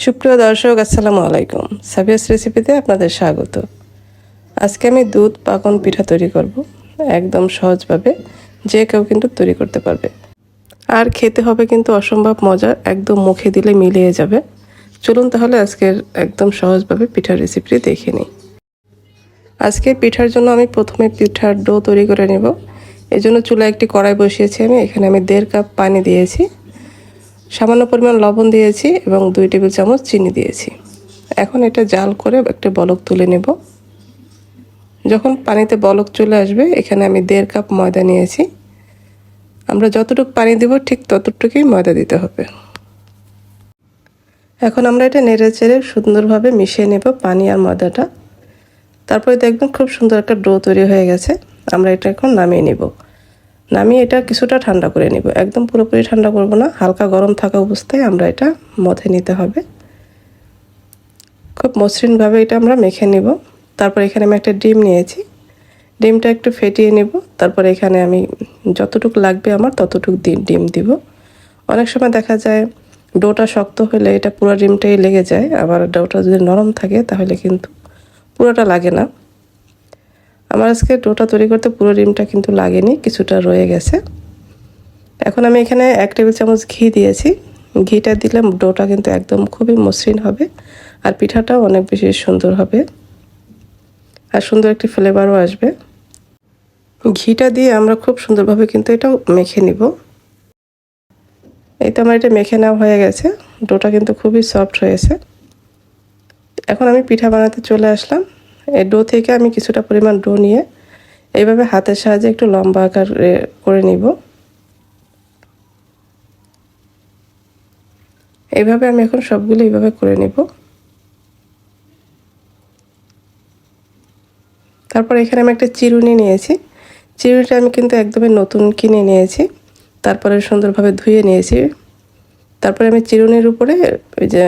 সুপ্রিয় দর্শক, আসসালামু আলাইকুম। সাবিয়াস রেসিপিতে আপনাদের স্বাগত। আজকে আমি দুধ পাকন পিঠা তৈরি করব, একদম সহজভাবে। যে কেউ কিন্তু তৈরি করতে পারবে, আর খেতে হবে কিন্তু অসম্ভব মজার, একদম মুখে দিলে মিলিয়ে যাবে। চলুন তাহলে আজকের একদম সহজভাবে পিঠার রেসিপিটি দেখে নিই। আজকের পিঠার জন্য আমি প্রথমে পিঠার ডো তৈরি করে নেব। এই জন্য চুলায় একটি কড়াই বসিয়েছি। এখানে আমি 1.5 কাপ পানি দিয়েছি, সামান্য পরিমাণ লবণ দিয়েছি এবং 2 টেবিল চামচ চিনি দিয়েছি। এখন এটা জাল করে একটা বলক তুলে নেব। যখন পানিতে বলক চলে আসবে, এখানে আমি 1.5 কাপ ময়দা নিয়েছি। আমরা যতটুকু পানি দেব ঠিক ততটুকুই ময়দা দিতে হবে। এখন আমরা এটা নেড়েচেড়ে সুন্দরভাবে মিশিয়ে নেব পানি আর ময়দাটা। তারপরে দেখবেন খুব সুন্দর একটা ডো তৈরি হয়ে গেছে। আমরা এটা এখন নামিয়ে নেব। নামিয়ে এটা কিছুটা ঠান্ডা করে নেব। একদম পুরোপুরি ঠান্ডা করব না, হালকা গরম থাকা অবস্থায় আমরা এটা মথে নিতে হবে। খুব মসৃণভাবে এটা আমরা মেখে নেব। তারপর এখানে আমি একটা ডিম নিয়েছি, ডিমটা একটু ফেটিয়ে নেব। তারপর এখানে আমি যতটুকু লাগবে আমার ততটুকু ডিম দিব। অনেক সময় দেখা যায় ডোটা শক্ত হলে এটা পুরো ডিমটাই লেগে যায়, আবার ডোটা যদি নরম থাকে তাহলে কিন্তু পুরোটা লাগে না। আমার আজকে ডোটা তৈরি করতে পুরো ডিমটা কিন্তু লাগেনি, কিছুটা রয়ে গেছে। এখন আমি এখানে 1 টেবিল চামচ ঘি দিয়েছি। ঘিটা দিলে ডোটা কিন্তু একদম খুবই মসৃণ হবে, আর পিঠাটাও অনেক বেশি সুন্দর হবে, আর সুন্দর একটি ফ্লেভারও আসবে। ঘিটা দিয়ে আমরা খুব সুন্দরভাবে কিন্তু এটা মেখে নিব। এই তো আমার এটা মেখে নেওয়া হয়ে গেছে। ডোটা কিন্তু খুবই সফট হয়েছে। এখন আমি পিঠা বানাতে চলে আসলাম। এই ডো থেকে আমি কিছুটা পরিমাণ ডো নিয়ে এইভাবে হাতের সাহায্যে একটু লম্বা আকার করে নিব। এইভাবে আমি এখন সবগুলো এইভাবে করে নিব। তারপর এখানে আমি একটা চিরুনি নিয়েছি। চিরুনিটা আমি কিন্তু একদমই নতুন কিনে নিয়েছি। তারপরে সুন্দরভাবে ধুয়ে নিয়েছি। তারপরে আমি চিরুনির উপরে ওই যে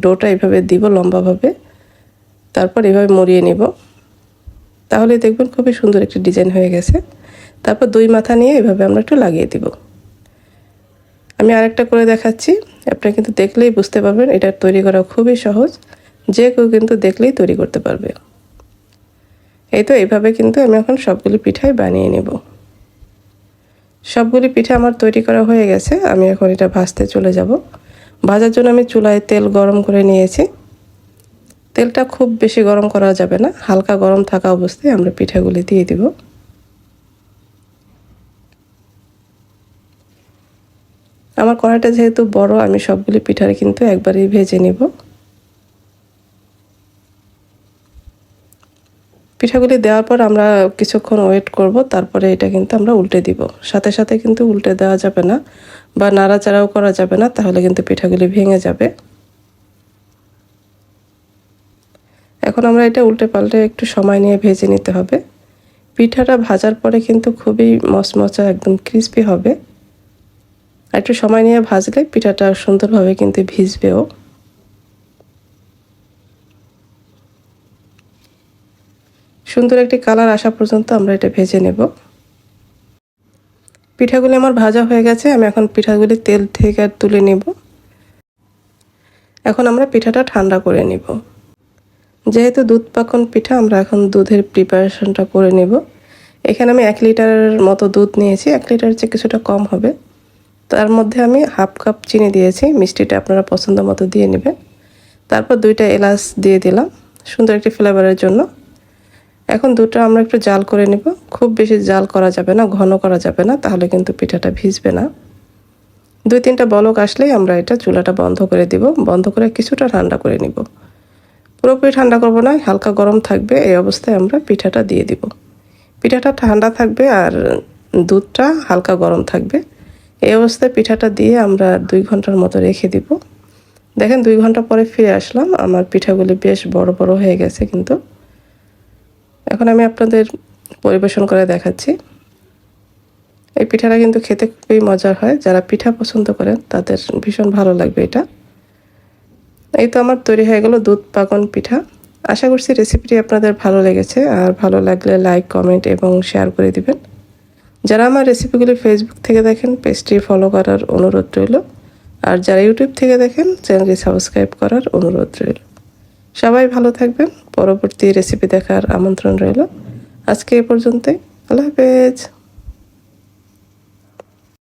ডোটা এইভাবে দিব লম্বাভাবে, তারপর এইভাবে মুড়িয়ে নিব। তাহলে দেখবেন খুবই সুন্দর একটি ডিজাইন হয়ে গেছে। তারপর 2 মাথা নিয়ে এইভাবে আমরা একটু লাগিয়ে দিব। আমি আরেকটা করে দেখাচ্ছি, আপনি কিন্তু দেখলেই বুঝতে পারবেন এটা তৈরি করা খুবই সহজ। যে কেউ কিন্তু দেখলেই তৈরি করতে পারবে। এই তো এইভাবে কিন্তু আমি এখন সবগুলি পিঠাই বানিয়ে নেব। সবগুলি পিঠা আমার তৈরি করা হয়ে গেছে। আমি এখন এটা ভাজতে চলে যাব। ভাজার জন্য আমি চুলায় তেল গরম করে নিয়েছি। তেলটা খুব বেশি গরম করা যাবে না, হালকা গরম থাকা অবস্থায় আমরা পিঠাগুলি দিয়ে দিব। আমার কড়াইটা যেহেতু বড়, আমি সবগুলি পিঠার কিন্তু একবারেই ভেজে নিব। পিঠাগুলি দেওয়ার পর আমরা কিছুক্ষণ ওয়েট করব। তারপরে এটা কিন্তু আমরা উল্টে দিব। সাথে সাথে কিন্তু উল্টে দেওয়া যাবে না, বা নাড়াচাড়াও করা যাবে না, তাহলে কিন্তু পিঠাগুলি ভেঙে যাবে। এখন আমরা এটা উল্টে পাল্টে একটু সময় নিয়ে ভেজে নিতে হবে। পিঠাটা ভাজার পরে কিন্তু খুবই মচমচা, একদম ক্রিস্পি হবে। আর একটু সময় নিয়ে ভাজলে পিঠাটা সুন্দরভাবে কিন্তু ভিজবেও। সুন্দর একটি কালার আসা পর্যন্ত আমরা এটা ভেজে নেব। পিঠাগুলি আমার ভাজা হয়ে গেছে। আমি এখন পিঠাগুলি তেল থেকে তুলে নেব। এখন আমরা পিঠাটা ঠান্ডা করে নেব। যেহেতু দুধ পাকন পিঠা, আমরা এখন দুধের প্রিপারেশনটা করে নেব। এখানে আমি 1 লিটারের মতো দুধ নিয়েছি। 1 লিটারের চেয়ে কিছুটা কম হবে। তার মধ্যে আমি 1/2 কাপ চিনি দিয়েছি। মিষ্টিটা আপনারা পছন্দ মতো দিয়ে নেবেন। তারপর 2টা এলাচ দিয়ে দিলাম সুন্দর একটি ফ্লেভারের জন্য। এখন দুধটা আমরা একটু জাল করে নেব। খুব বেশি জাল করা যাবে না, ঘন করা যাবে না, তাহলে কিন্তু পিঠাটা ভিজবে না। 2-3টা বলক আসলেই আমরা এটা চুলাটা বন্ধ করে দিব। বন্ধ করে কিছুটা ঠান্ডা করে নিব। পুরোপুরি ঠান্ডা করব না, হালকা গরম থাকবে। এই অবস্থায় আমরা পিঠাটা দিয়ে দিব। পিঠাটা ঠান্ডা থাকবে আর দুধটা হালকা গরম থাকবে। এই অবস্থায় পিঠাটা দিয়ে আমরা 2 ঘন্টার মতো রেখে দিব। দেখেন 2 ঘন্টা পরে ফিরে আসলাম। আমার পিঠাগুলি বেশ বড় বড় হয়ে গেছে কিন্তু। এখন আমি আপনাদের পরিবেশন করে দেখাচ্ছি। এই পিঠাটা কিন্তু খেতে খুবই মজার হয়। যারা পিঠা পছন্দ করেন তাদের ভীষণ ভালো লাগবে এটা। এই তো আমার তৈরি হয়ে গেল দুধ পাকন পিঠা। আশা করছি রেসিপিটি আপনাদের ভালো লেগেছে, আর ভালো লাগলে লাইক, কমেন্ট এবং শেয়ার করে দিবেন। যারা আমার রেসিপিগুলি ফেসবুক থেকে দেখেন, পেজটি ফলো করার অনুরোধ রইল। আর যারা ইউটিউব থেকে দেখেন চ্যানেলটি সাবস্ক্রাইব করার অনুরোধ রইল। সবাই ভালো থাকবেন, পরবর্তী রেসিপি দেখার আমন্ত্রণ রইল। আজকে এ পর্যন্তই, আল্লাহ হাফেজ।